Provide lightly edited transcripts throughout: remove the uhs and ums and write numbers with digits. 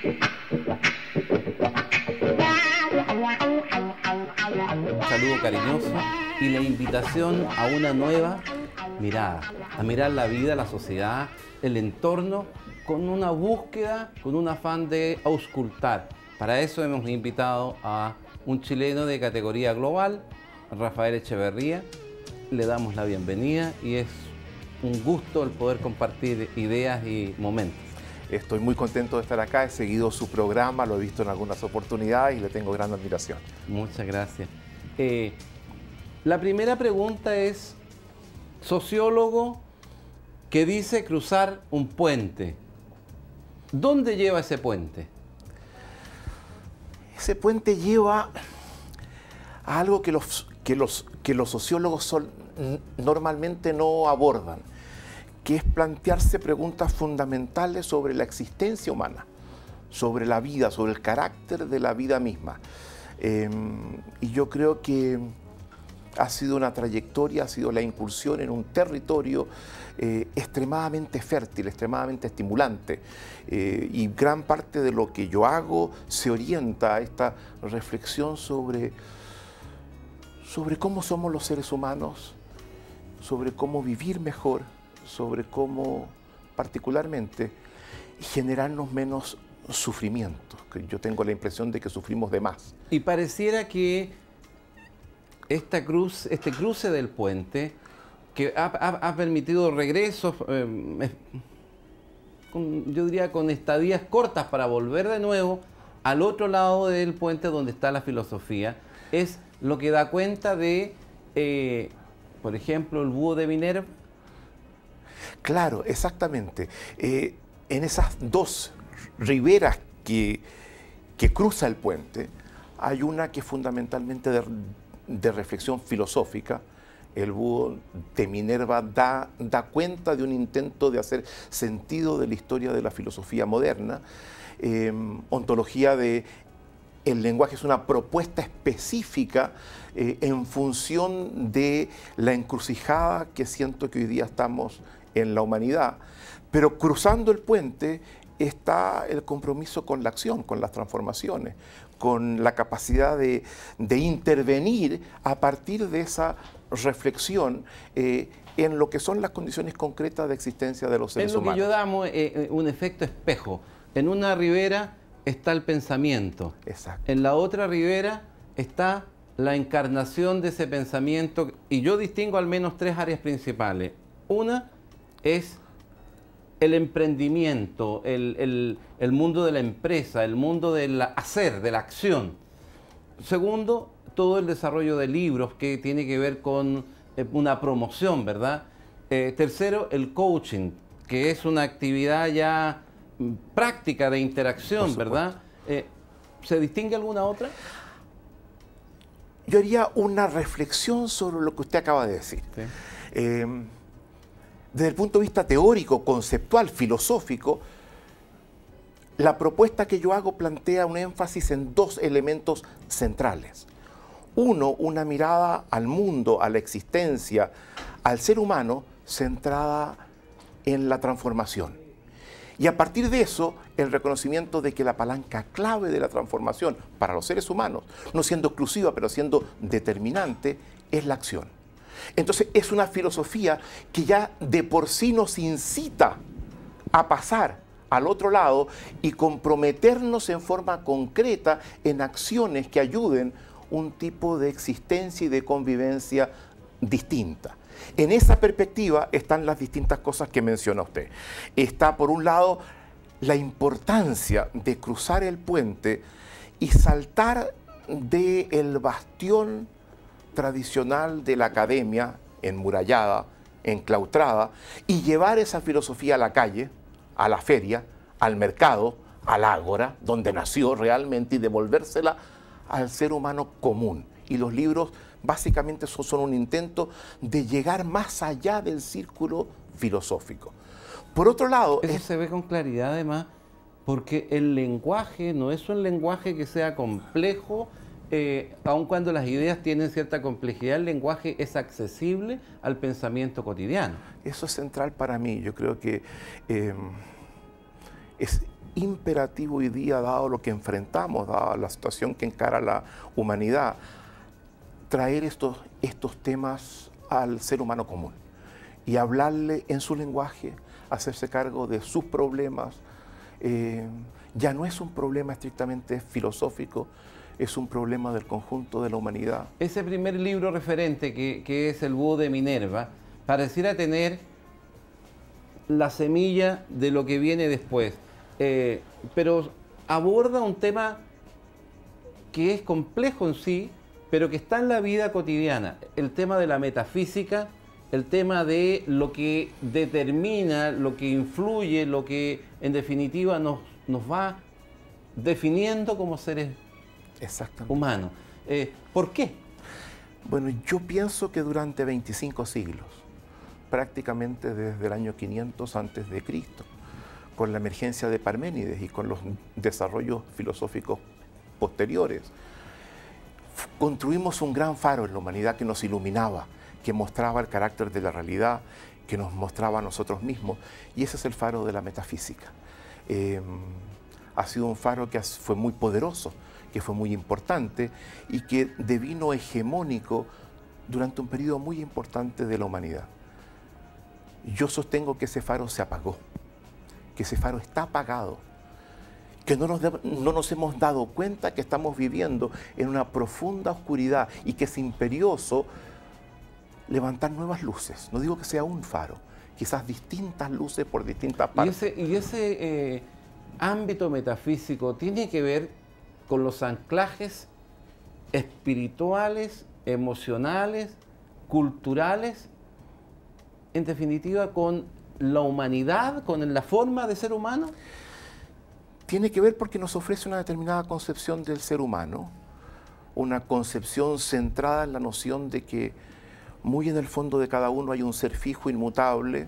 Un saludo cariñoso y la invitación a una nueva mirada, a mirar la vida, la sociedad, el entorno, con una búsqueda, con un afán de auscultar. Para eso hemos invitado a un chileno de categoría global, Rafael Echeverría. Le damos la bienvenida y es un gusto el poder compartir ideas y momentos. Estoy muy contento de estar acá, he seguido su programa, lo he visto en algunas oportunidades y le tengo gran admiración. Muchas gracias. La primera pregunta es, sociólogo que dice cruzar un puente. ¿Dónde lleva ese puente? Ese puente lleva a algo que los sociólogos normalmente no abordan, que es plantearse preguntas fundamentales sobre la existencia humana, sobre la vida, sobre el carácter de la vida misma. Y yo creo que ha sido una trayectoria, ha sido la incursión en un territorio extremadamente fértil, extremadamente estimulante. Y gran parte de lo que yo hago se orienta a esta reflexión sobre cómo somos los seres humanos, sobre cómo vivir mejor, sobre cómo particularmente generarnos menos sufrimiento. Yo tengo la impresión de que sufrimos de más. Y pareciera que este cruce del puente, que ha permitido regresos, yo diría con estadías cortas para volver de nuevo al otro lado del puente donde está la filosofía, es lo que da cuenta de, por ejemplo, el búho de Minerva. Claro, exactamente. En esas dos riberas que cruza el puente, hay una que es fundamentalmente de reflexión filosófica. El búho de Minerva da cuenta de un intento de hacer sentido de la historia de la filosofía moderna. Ontología de el lenguaje es una propuesta específica en función de la encrucijada que siento que hoy día estamos en la humanidad. Pero cruzando el puente está el compromiso con la acción, con las transformaciones, con la capacidad de intervenir a partir de esa reflexión en lo que son las condiciones concretas de existencia de los seres humanos. Es lo que yo llamo un efecto espejo. En una ribera está el pensamiento. Exacto. En la otra ribera está la encarnación de ese pensamiento, y yo distingo al menos tres áreas principales. Una es el emprendimiento, el mundo de la empresa, el mundo del hacer, de la acción. Segundo, todo el desarrollo de libros que tiene que ver con una promoción, ¿verdad? Tercero, el coaching, que es una actividad ya práctica de interacción, ¿verdad? ¿Se distingue alguna otra? Yo haría una reflexión sobre lo que usted acaba de decir. Sí. Desde el punto de vista teórico, conceptual, filosófico, la propuesta que yo hago plantea un énfasis en dos elementos centrales. Uno, una mirada al mundo, a la existencia, al ser humano, centrada en la transformación. Y a partir de eso, el reconocimiento de que la palanca clave de la transformación para los seres humanos, no siendo exclusiva, pero siendo determinante, es la acción. Entonces es una filosofía que ya de por sí nos incita a pasar al otro lado y comprometernos en forma concreta en acciones que ayuden un tipo de existencia y de convivencia distinta. En esa perspectiva están las distintas cosas que menciona usted. Está, por un lado, la importancia de cruzar el puente y saltar del bastión tradicional de la academia, enmurallada, enclaustrada, y llevar esa filosofía a la calle, a la feria, al mercado, al ágora, donde nació realmente, y devolvérsela al ser humano común. Y los libros básicamente son un intento de llegar más allá del círculo filosófico. Por otro lado... Eso se ve con claridad además, porque el lenguaje no es un lenguaje que sea complejo, aun cuando las ideas tienen cierta complejidad, el lenguaje es accesible al pensamiento cotidiano. Eso es central para mí. Yo creo que imperativo hoy día, dado lo que enfrentamos, dada la situación que encara la humanidad, traer estos temas al ser humano común y hablarle en su lenguaje, hacerse cargo de sus problemas. Ya no es un problema estrictamente filosófico, es un problema del conjunto de la humanidad. Ese primer libro referente, que es El Búho de Minerva, pareciera tener la semilla de lo que viene después, pero aborda un tema que es complejo en sí, pero que está en la vida cotidiana, el tema de la metafísica, el tema de lo que determina, lo que influye, lo que en definitiva nos va definiendo como seres humanos. ¿Por qué? Bueno, yo pienso que durante 25 siglos, prácticamente desde el año 500 antes de Cristo, con la emergencia de Parménides y con los desarrollos filosóficos posteriores, construimos un gran faro en la humanidad que nos iluminaba, que mostraba el carácter de la realidad, que nos mostraba a nosotros mismos, y ese es el faro de la metafísica. Ha sido un faro que fue muy poderoso, que fue muy importante y que devino hegemónico durante un periodo muy importante de la humanidad. Yo sostengo que ese faro se apagó, que ese faro está apagado, que no nos hemos dado cuenta que estamos viviendo en una profunda oscuridad y que es imperioso levantar nuevas luces. No digo que sea un faro, quizás distintas luces por distintas partes. Y ese ámbito metafísico tiene que ver con los anclajes espirituales, emocionales, culturales, en definitiva con la humanidad, con la forma de ser humano. Tiene que ver porque nos ofrece una determinada concepción del ser humano, una concepción centrada en la noción de que muy en el fondo de cada uno hay un ser fijo, inmutable.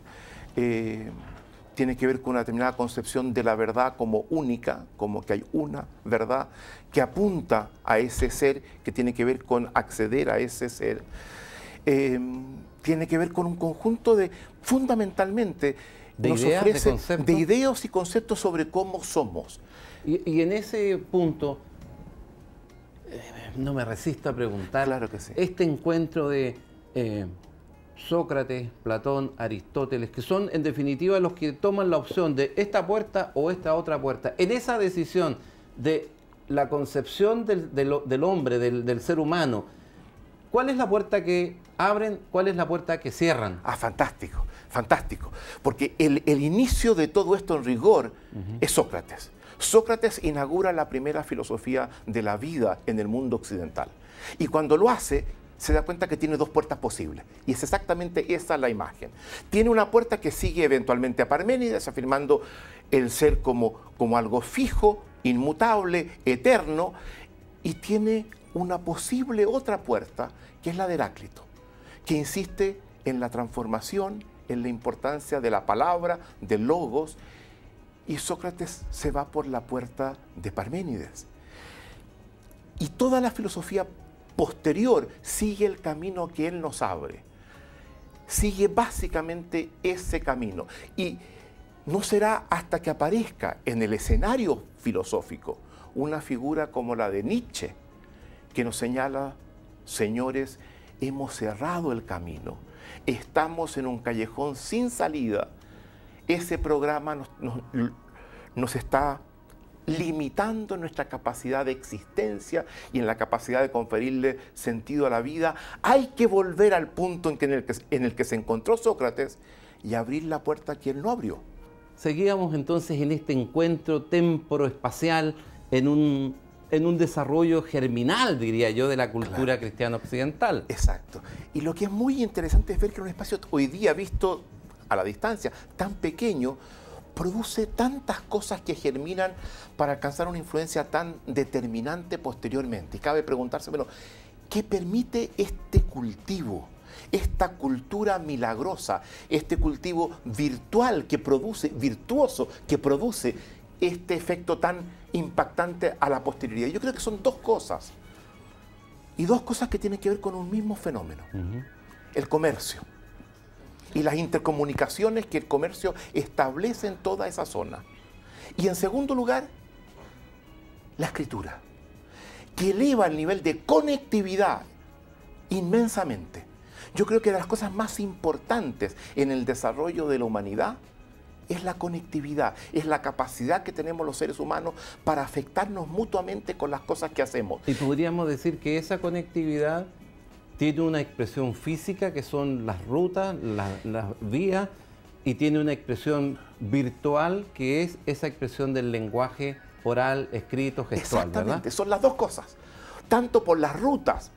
Tiene que ver con una determinada concepción de la verdad como única, como que hay una verdad que apunta a ese ser, que tiene que ver con acceder a ese ser. Tiene que ver con un conjunto fundamentalmente, nos ofrece de ideas y conceptos sobre cómo somos. Y en ese punto, no me resisto a preguntar, claro que sí, este encuentro de Sócrates, Platón, Aristóteles, que son en definitiva los que toman la opción de esta puerta o esta otra puerta, en esa decisión de la concepción del hombre, del ser humano, ¿cuál es la puerta que abren? ¿Cuál es la puerta que cierran? Ah, fantástico, fantástico. Porque el inicio de todo esto en rigor es Sócrates. Sócrates inaugura la primera filosofía de la vida en el mundo occidental. Y cuando lo hace, se da cuenta que tiene dos puertas posibles. Y es exactamente esa la imagen. Tiene una puerta que sigue eventualmente a Parménides, afirmando el ser como algo fijo, inmutable, eterno. Y tiene una posible otra puerta, que es la de Heráclito, que insiste en la transformación, en la importancia de la palabra, del logos, y Sócrates se va por la puerta de Parménides. Y toda la filosofía posterior sigue el camino que él nos abre, sigue básicamente ese camino, y no será hasta que aparezca en el escenario filosófico una figura como la de Nietzsche, que nos señala: señores, hemos cerrado el camino, estamos en un callejón sin salida. Ese programa nos está limitando nuestra capacidad de existencia y en la capacidad de conferirle sentido a la vida. Hay que volver al punto en el que se encontró Sócrates y abrir la puerta que él no abrió. Seguíamos entonces en este encuentro temporoespacial, en un desarrollo germinal, diría yo, de la cultura cristiana occidental. Exacto. Y lo que es muy interesante es ver que un espacio hoy día visto a la distancia, tan pequeño, produce tantas cosas que germinan para alcanzar una influencia tan determinante posteriormente. Y cabe preguntarse, bueno, ¿qué permite este cultivo? Esta cultura milagrosa, este cultivo virtuoso que produce este efecto tan impactante a la posterioridad. Yo creo que son dos cosas, y dos cosas que tienen que ver con un mismo fenómeno: el comercio y las intercomunicaciones que el comercio establece en toda esa zona. Y en segundo lugar, la escritura, que eleva el nivel de conectividad inmensamente. Yo creo que de las cosas más importantes en el desarrollo de la humanidad es la conectividad, es la capacidad que tenemos los seres humanos para afectarnos mutuamente con las cosas que hacemos. Y podríamos decir que esa conectividad tiene una expresión física, que son las rutas, las vías, y tiene una expresión virtual, que es esa expresión del lenguaje oral, escrito, gestual, Exactamente, ¿verdad? son las dos cosas. Tanto por las rutas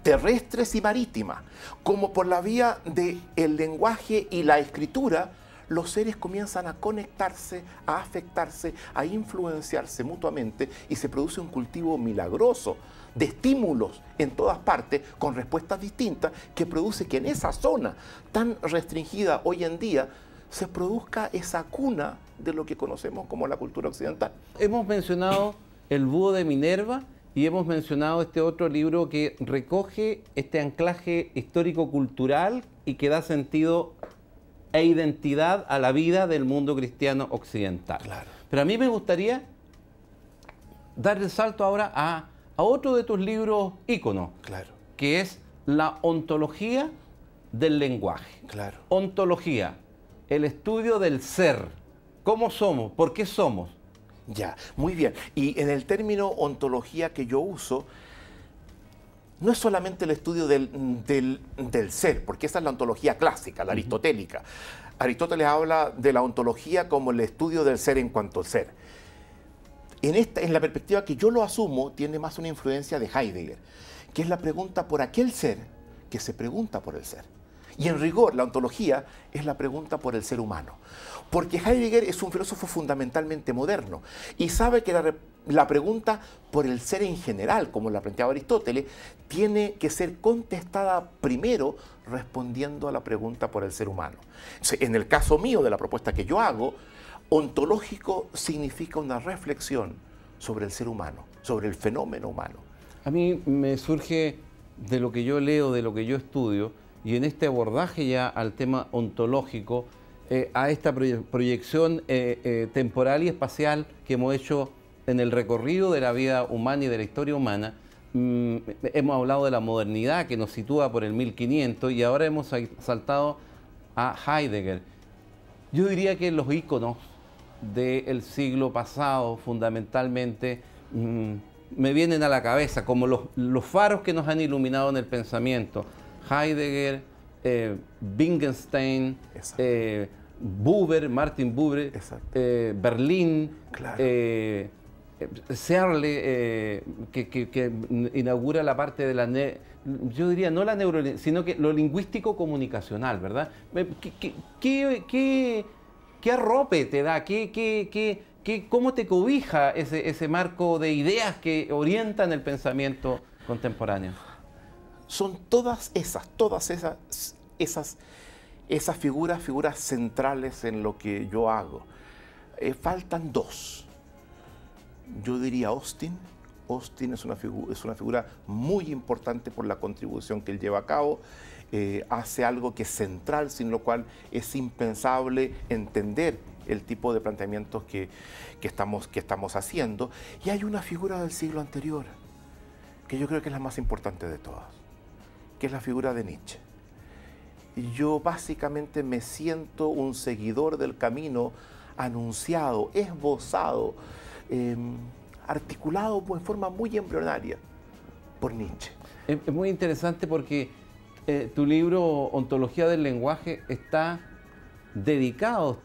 terrestres y marítimas, como por la vía del lenguaje y la escritura, los seres comienzan a conectarse, a afectarse, a influenciarse mutuamente y se produce un cultivo milagroso de estímulos en todas partes con respuestas distintas que produce que en esa zona tan restringida hoy en día se produzca esa cuna de lo que conocemos como la cultura occidental. Hemos mencionado El Búho de Minerva y hemos mencionado este otro libro que recoge este anclaje histórico-cultural y que da sentido e identidad a la vida del mundo cristiano occidental. Claro. Pero a mí me gustaría dar el salto ahora a otro de tus libros íconos, Claro, que es La ontología del lenguaje. claro. Ontología, el estudio del ser. ¿Cómo somos? ¿Por qué somos? Ya, muy bien. Y en el término ontología que yo uso, no es solamente el estudio del ser, porque esa es la ontología clásica, la aristotélica. Aristóteles habla de la ontología como el estudio del ser en cuanto al ser. En la perspectiva que yo lo asumo, tiene más una influencia de Heidegger, que es la pregunta por aquel ser que se pregunta por el ser. Y en rigor, la ontología es la pregunta por el ser humano. Porque Heidegger es un filósofo fundamentalmente moderno y sabe que la pregunta por el ser en general, como la planteaba Aristóteles, tiene que ser contestada primero respondiendo a la pregunta por el ser humano. En el caso mío, de la propuesta que yo hago, ontológico significa una reflexión sobre el ser humano, sobre el fenómeno humano. A mí me surge de lo que yo leo, de lo que yo estudio, y en este abordaje ya al tema ontológico, a esta proyección temporal y espacial que hemos hecho en el recorrido de la vida humana y de la historia humana. Hemos hablado de la modernidad que nos sitúa por el 1500 y ahora hemos saltado a Heidegger. Yo diría que los íconos del siglo pasado fundamentalmente me vienen a la cabeza como los faros que nos han iluminado en el pensamiento. Heidegger, Wittgenstein, Buber, Martin Buber, Berlín, Claro. Searle, que inaugura la parte de la, yo diría no la neurolingüística, sino que lo lingüístico comunicacional, ¿verdad? ¿Qué arrope te da? ¿Cómo te cobija ese marco de ideas que orientan el pensamiento contemporáneo? Son todas esas figuras centrales en lo que yo hago. Faltan dos. Yo diría Austin. Austin es una figura muy importante por la contribución que él lleva a cabo. Hace algo que es central, sin lo cual es impensable entender el tipo de planteamientos que estamos haciendo. Y hay una figura del siglo anterior, que yo creo que es la más importante de todas, que es la figura de Nietzsche. Yo básicamente me siento un seguidor del camino anunciado, esbozado, articulado en forma muy embrionaria por Nietzsche. Es muy interesante porque tu libro Ontología del lenguaje está dedicado,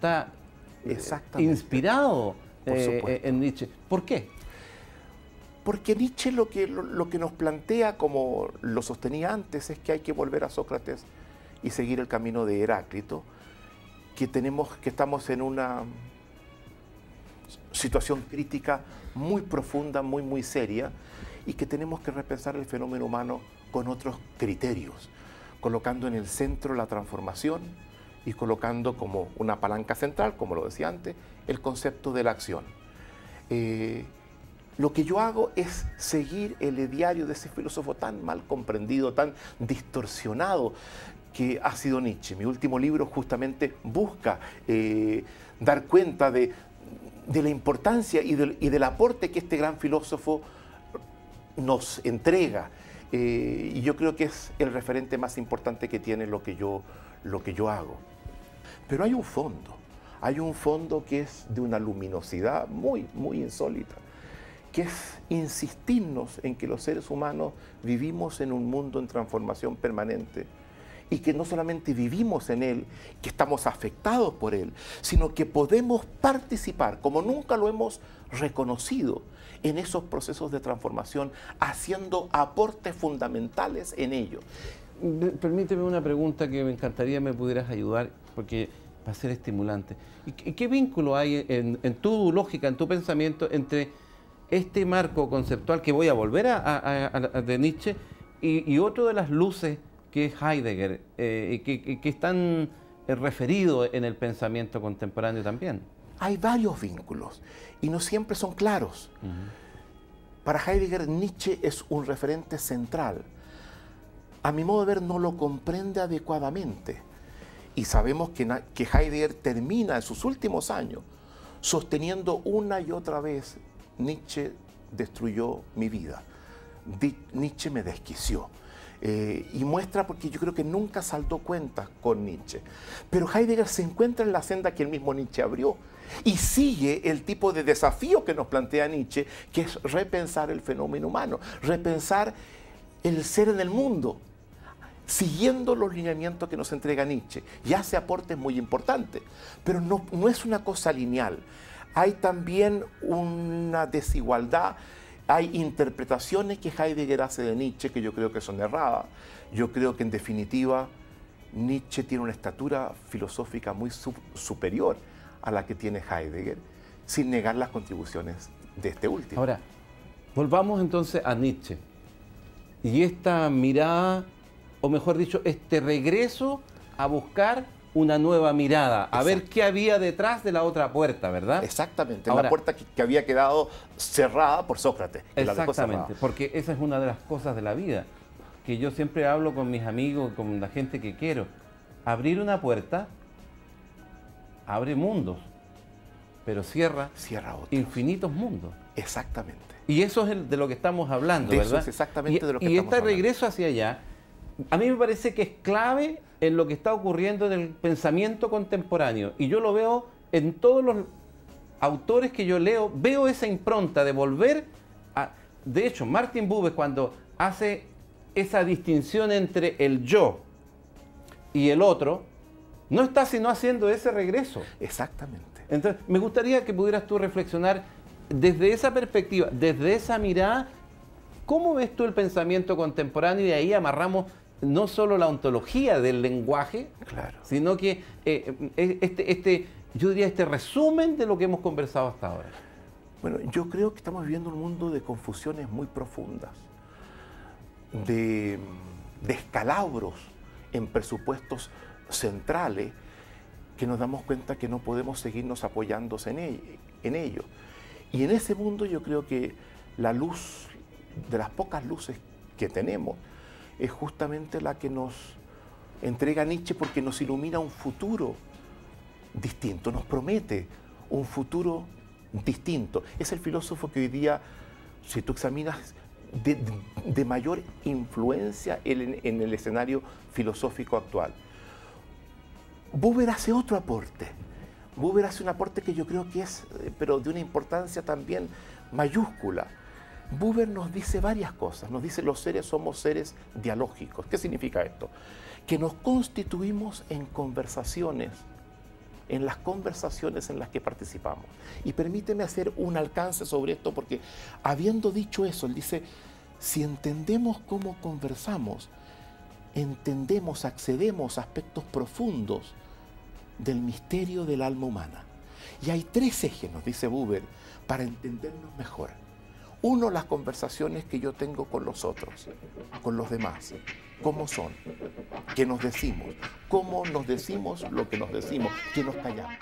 está inspirado en Nietzsche. ¿Por qué? Porque Nietzsche lo que nos plantea, como lo sostenía antes, es que hay que volver a Sócrates y seguir el camino de Heráclito, que estamos en una situación crítica muy profunda, muy seria, y que tenemos que repensar el fenómeno humano con otros criterios, colocando en el centro la transformación y colocando como una palanca central, como lo decía antes, el concepto de la acción. Lo que yo hago es seguir el ideario de ese filósofo tan mal comprendido, tan distorsionado que ha sido Nietzsche. Mi último libro justamente busca dar cuenta de de la importancia y del aporte que este gran filósofo nos entrega. Y yo creo que es el referente más importante que tiene lo que yo hago. Pero hay un fondo que es de una luminosidad muy, muy insólita, que es insistirnos en que los seres humanos vivimos en un mundo en transformación permanente y que no solamente vivimos en él, que estamos afectados por él, sino que podemos participar, como nunca lo hemos reconocido, en esos procesos de transformación, haciendo aportes fundamentales en ello. Permíteme una pregunta que me encantaría me pudieras ayudar, porque va a ser estimulante. ¿Y qué vínculo hay en tu lógica, en tu pensamiento, entre este marco conceptual, que voy a volver de Nietzsche, y otro de las luces que es Heidegger, que están referidos en el pensamiento contemporáneo también? Hay varios vínculos y no siempre son claros. Para Heidegger, Nietzsche es un referente central. A mi modo de ver, no lo comprende adecuadamente. Y sabemos que Heidegger termina en sus últimos años sosteniendo una y otra vez: Nietzsche destruyó mi vida, Nietzsche me desquició. Y muestra, porque yo creo que nunca saldó cuentas con Nietzsche. Pero Heidegger se encuentra en la senda que el mismo Nietzsche abrió y sigue el tipo de desafío que nos plantea Nietzsche, que es repensar el fenómeno humano, repensar el ser en el mundo, siguiendo los lineamientos que nos entrega Nietzsche. Y hace aportes muy importantes, pero no es una cosa lineal. Hay también una desigualdad. Hay interpretaciones que Heidegger hace de Nietzsche que yo creo que son erradas. Yo creo que, en definitiva, Nietzsche tiene una estatura filosófica muy superior a la que tiene Heidegger, sin negar las contribuciones de este último. Ahora, volvamos entonces a Nietzsche. Y esta mirada, o mejor dicho, este regreso a buscar una nueva mirada, a ver qué había detrás de la otra puerta, ¿verdad? Exactamente, ahora, la puerta que había quedado cerrada por Sócrates. Exactamente, porque esa es una de las cosas de la vida, que yo siempre hablo con mis amigos, con la gente que quiero. Abrir una puerta abre mundos, pero cierra otros. Infinitos mundos. Exactamente. Y eso es de lo que estamos hablando, de ¿verdad? Eso es exactamente de lo que estamos hablando. Y este regreso hacia allá, a mí me parece que es clave en lo que está ocurriendo en el pensamiento contemporáneo. Y yo lo veo en todos los autores que yo leo, veo esa impronta de volver a... De hecho, Martin Buber, cuando hace esa distinción entre el yo y el otro, no está sino haciendo ese regreso. Exactamente. Entonces, me gustaría que pudieras tú reflexionar desde esa perspectiva, desde esa mirada, ¿cómo ves tú el pensamiento contemporáneo? Y de ahí amarramos no solo la ontología del lenguaje, claro, sino que yo diría este resumen de lo que hemos conversado hasta ahora. Bueno, yo creo que estamos viviendo un mundo de confusiones muy profundas, de descalabros en presupuestos centrales, que nos damos cuenta que no podemos seguirnos apoyándose en ello. Y en ese mundo yo creo que la luz, de las pocas luces que tenemos, es justamente la que nos entrega Nietzsche, porque nos ilumina un futuro distinto, nos promete un futuro distinto. Es el filósofo que hoy día, si tú examinas, de mayor influencia en el escenario filosófico actual. Buber hace otro aporte. Buber hace un aporte que yo creo que es, pero de una importancia también mayúscula. Buber nos dice varias cosas. Nos dice: los seres somos seres dialógicos. ¿Qué significa esto? Que nos constituimos en conversaciones, en las conversaciones en las que participamos. Y permíteme hacer un alcance sobre esto, porque habiendo dicho eso, él dice: si entendemos cómo conversamos, entendemos, accedemos a aspectos profundos del misterio del alma humana. Y hay tres ejes, nos dice Buber, para entendernos mejor. Uno, las conversaciones que yo tengo con los otros, con los demás. ¿Cómo son? ¿Qué nos decimos? ¿Cómo nos decimos lo que nos decimos? ¿Qué nos callamos?